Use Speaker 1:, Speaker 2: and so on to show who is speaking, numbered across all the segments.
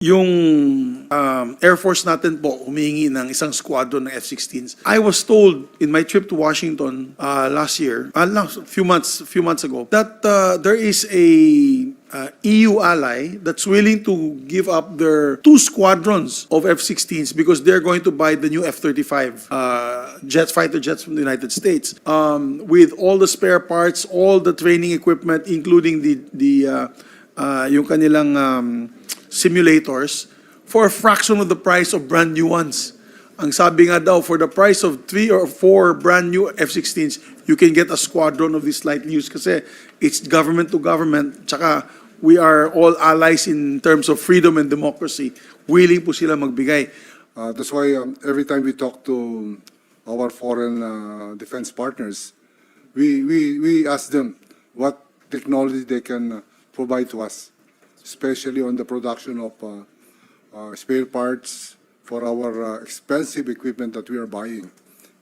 Speaker 1: Yung Air Force natin po humingi ng isang squadron ng F-16s. I was told in my trip to Washington last year, a few months ago, that there is a EU ally that's willing to give up their 2 squadrons of F-16s because they're going to buy the new F-35 fighter jets from the United States with all the spare parts, all the training equipment, including yung kanilang simulators for a fraction of the price of brand new ones. Ang sabi nga daw, for the price of 3 or 4 brand new F-16s, you can get a squadron of this lightly used kasi it's government to government. Tsaka we are all allies in terms of freedom and democracy. Willing po sila magbigay.
Speaker 2: That's why every time we talk to our foreign defense partners, we ask them what technology they can provide to us, especially on the production of spare parts for our expensive equipment that we are buying.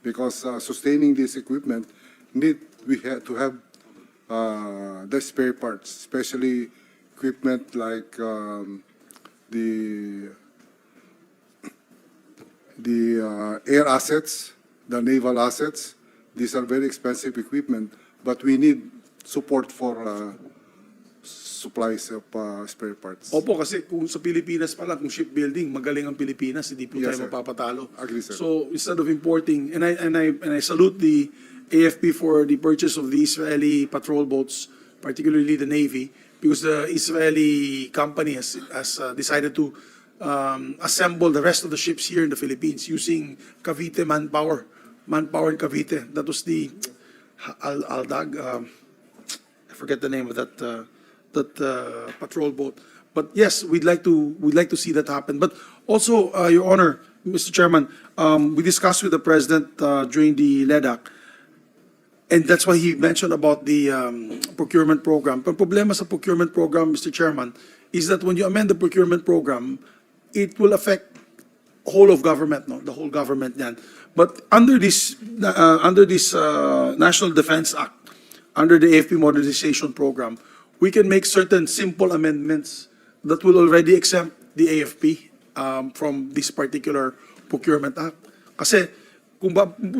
Speaker 2: Because sustaining this equipment, we have to have the spare parts, especially equipment like the air assets, the naval assets. These are very expensive equipment, but we need support for supplies of spare parts.
Speaker 1: Opo, kasi kung sa Pilipinas pa lang, kung shipbuilding, magaling ang Pilipinas, hindi po
Speaker 2: Yes,
Speaker 1: tayo
Speaker 2: sir.
Speaker 1: mapapatalo.
Speaker 2: Agree, sir.
Speaker 1: So instead of importing, and I salute the AFP for the purchase of the Israeli patrol boats, particularly the Navy, because the Israeli company has decided to assemble the rest of the ships here in the Philippines using Cavite manpower in Cavite. That was the Aldag, I forget the name of that patrol boat. But yes, we'd like to see that happen. But also, Your Honor, Mr. Chairman, we discussed with the President during the LEDAC, and that's why he mentioned about the procurement program. Ang problema sa procurement program, Mr. Chairman, is that when you amend the procurement program, it will affect whole of government, no, the whole government yan. But under this National Defense Act, under the AFP modernization program, we can make certain simple amendments that will already exempt the AFP from this particular procurement act. Kasi kung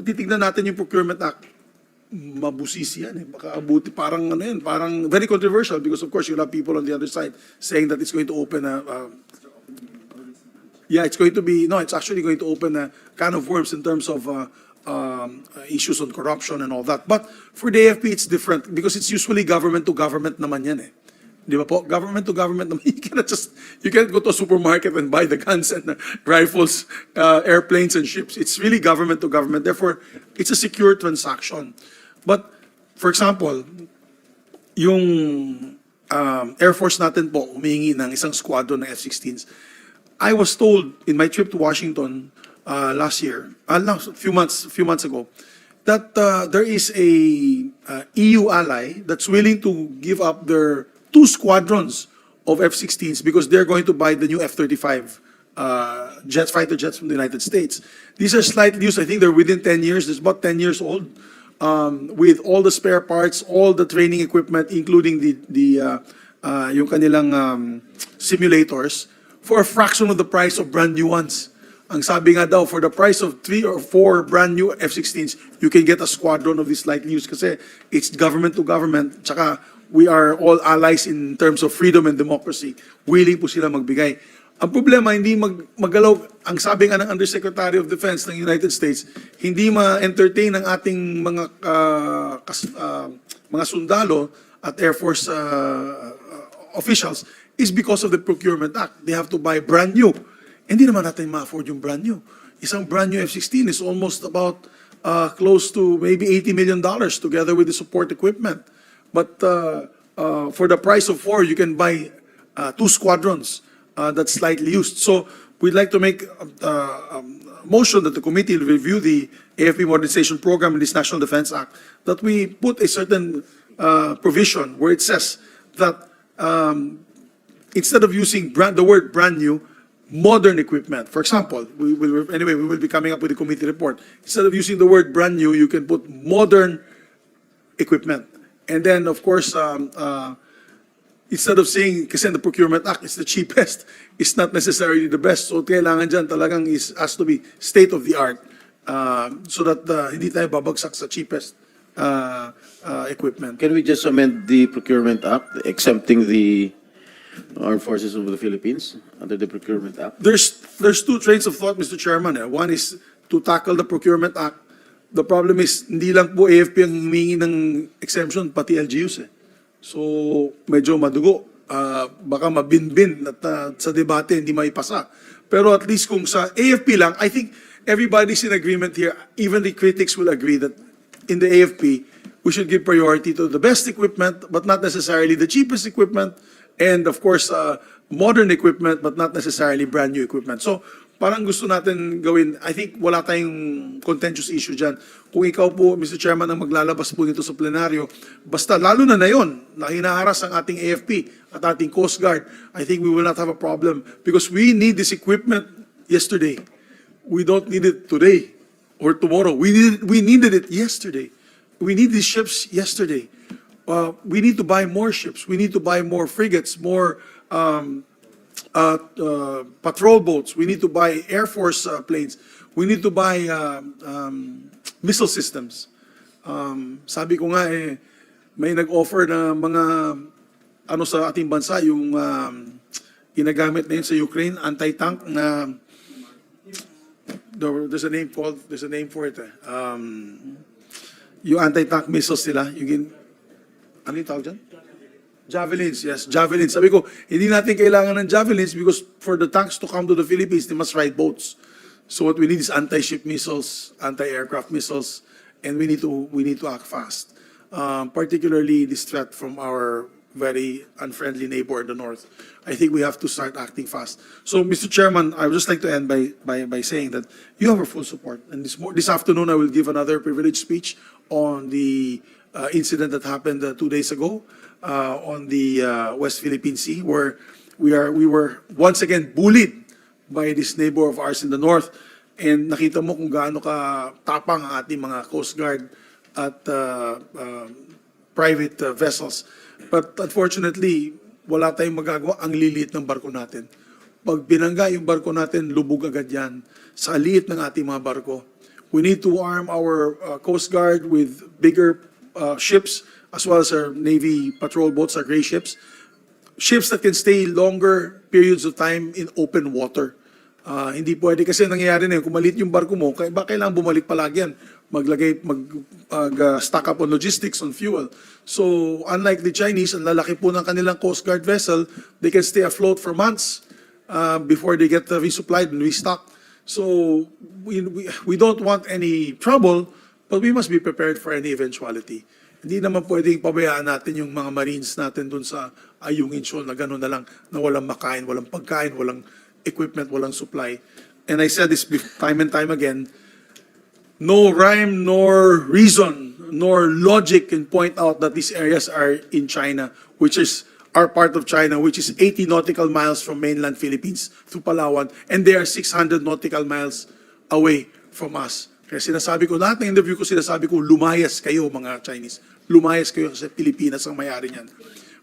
Speaker 1: titignan natin yung procurement act, mabusisi yan eh. Baka abuti, parang ano yan, parang very controversial because of course you'll have people on the other side saying that it's going to open it's actually going to open a can of worms in terms of issues on corruption and all that. But for the AFP, it's different because it's usually government to government naman yan eh. Di ba po? Government to government naman. You can't go to a supermarket and buy the guns and rifles, airplanes and ships. It's really government to government. Therefore, it's a secure transaction. But, for example, yung Air Force natin po humingi ng isang squadron ng F-16s. I was told in my trip to Washington last year, a few months ago, that there is a EU ally that's willing to give up their 2 squadrons of F-16s because they're going to buy the new F-35 fighter jets from the United States. These are slightly used. I think they're within 10 years. It's about 10 years old, with all the spare parts, all the training equipment, including yung kanilang simulators, for a fraction of the price of brand new ones. Ang sabi nga daw, for the price of 3 or 4 brand new F-16s, you can get a squadron of this lightly used kasi it's government to government. Tsaka we are all allies in terms of freedom and democracy. Willing po sila magbigay. Ang problema, hindi magalaw, ang sabi nga ng Undersecretary of Defense ng United States, hindi ma-entertain ang ating mga sundalo at Air Force officials is because of the Procurement Act. They have to buy brand new. Hindi naman natin ma-afford yung brand new. Isang brand new F-16 is almost about close to maybe $80 million together with the support equipment. But for the price of 4, you can buy 2 squadrons that's slightly used. So we'd like to make a motion that the committee will review the AFP modernization program in this National Defense Act, that we put a certain provision where it says that instead of using the word brand new, modern equipment. For example, we will be coming up with a committee report. Instead of using the word brand new, you can put modern equipment. And then, of course, instead of saying, kasi the Procurement Act is the cheapest, it's not necessarily the best. So kailangan dyan talagang has to be state of the art, so that hindi tayo babagsak sa cheapest equipment.
Speaker 3: Can we just amend the Procurement Act, exempting the Armed Forces of the Philippines under the Procurement Act?
Speaker 1: There's two trains of thought, Mr. Chairman. One is to tackle the Procurement Act. The problem is, hindi lang po AFP ang humingi ng exemption, pati LGUs eh. So, medyo madugo. Baka mabinbin at sa debate hindi maipasa. Pero at least kung sa AFP lang, I think everybody's in agreement here. Even the critics will agree that in the AFP, we should give priority to the best equipment, but not necessarily the cheapest equipment. And of course, modern equipment, but not necessarily brand new equipment. So, parang gusto natin gawin, I think wala tayong contentious issue dyan. Kung ikaw po, Mr. Chairman, ang maglalabas po nito sa plenaryo, basta lalo na yon, na hinaharas ang ating AFP at ating Coast Guard, I think we will not have a problem because we need this equipment yesterday. We don't need it today or tomorrow. We needed it yesterday. We need these ships yesterday. We need to buy more ships. We need to buy more frigates, more patrol boats. We need to buy Air Force planes. We need to buy missile systems. Sabi ko nga may nag-offer na mga ano sa ating bansa, yung ginagamit na yun sa Ukraine, anti-tank na there's a name for it. Yung anti-tank missiles nila, yung ano yung tawag dyan? Javelins, yes, javelins. Sabi ko, hindi natin kailangan ng javelins because for the tanks to come to the Philippines, they must ride boats. So what we need is anti-ship missiles, anti-aircraft missiles, and we need to act fast. Particularly this threat from our very unfriendly neighbor in the north. I think we have to start acting fast. So, Mr. Chairman, I would just like to end by saying that you have our full support. And this afternoon, I will give another privileged speech on the incident that happened 2 days ago on the West Philippine Sea, where we were once again bullied by this neighbor of ours in the north. And nakita mo kung gaano ka tapang ang ating mga Coast Guard at private vessels. But unfortunately, wala tayong magagawa. Ang liliit ng barko natin. Pag binangga yung barko natin, lubog agad yan sa liit ng ating mga barko. We need to arm our Coast Guard with bigger ships, as well as our Navy patrol boats, our gray ships. Ships that can stay longer periods of time in open water. Hindi pwede kasi nangyayari na yun, kung maliit yung barko mo, kailangan bumalik palagi yan. Stock up on logistics, on fuel. So, unlike the Chinese, ang lalaki po ng kanilang Coast Guard vessel, they can stay afloat for months before they get resupplied and restocked. So, we don't want any trouble, but we must be prepared for any eventuality. Hindi naman pwedeng pabayaan natin yung mga Marines natin dun sa Ayungin Shoal na gano'n na lang, na walang makain, walang pagkain, walang equipment, walang supply. And I said this time and time again, no rhyme nor reason nor logic can point out that these areas are in China, which is are part of China, which is 80 nautical miles from mainland Philippines to Palawan, and they are 600 nautical miles away from us. Kaya sinasabi ko, lahat ng interview ko, sinasabi ko, lumayas kayo mga Chinese. Lumayas kayo kasi Pilipinas ang may-ari niyan.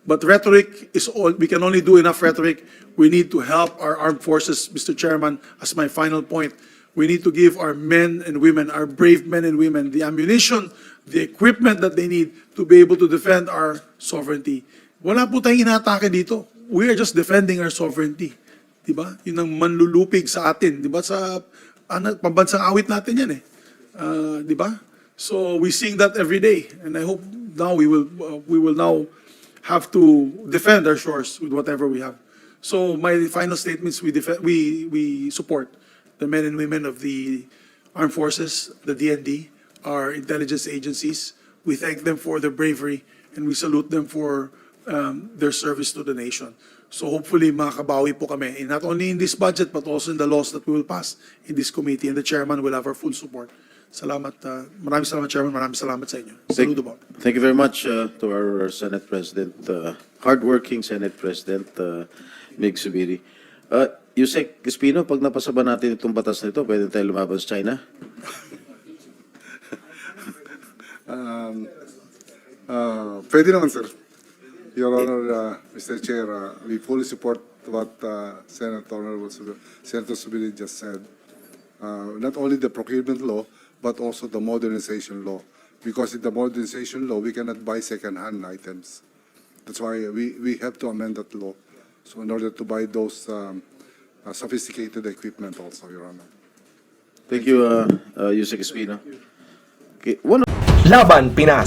Speaker 1: But rhetoric is all, we can only do enough rhetoric. We need to help our armed forces, Mr. Chairman, as my final point. We need to give our men and women, our brave men and women, the ammunition, the equipment that they need to be able to defend our sovereignty. Wala po tayong inaatake dito. We are just defending our sovereignty. Diba? Yun ang manlulupig sa atin. Diba? Sa pambansang awit natin yan eh. Diba? So we sing that every day. And I hope now we will now have to defend our shores with whatever we have. So my final statements, we support the men and women of the armed forces, the DND, our intelligence agencies. We thank them for their bravery and we salute them for their service to the nation. So hopefully makakabawi po kami, not only in this budget but also in the laws that we will pass in this committee, and the chairman will have our full support. Salamat. Maraming salamat, Chairman. Maraming salamat sa inyo. Saludo po.
Speaker 3: Thank you very much to our Senate President, hardworking Senate President, Mig Zubiri. Yusek Espino, pag napasa ba natin itong batas na ito, pwede tayo lumaban sa China?
Speaker 2: Pwede naman, sir. Your Honor, Mr. Chair, we fully support what Senator Zubiri just said. Not only the procurement law, but also the modernization law. Because in the modernization law, we cannot buy second-hand items. That's why we have to amend that law. So in order to buy those sophisticated equipment also, Your Honor.
Speaker 3: Thank you, Yusek Espino. Okay,
Speaker 4: Laban Pinas.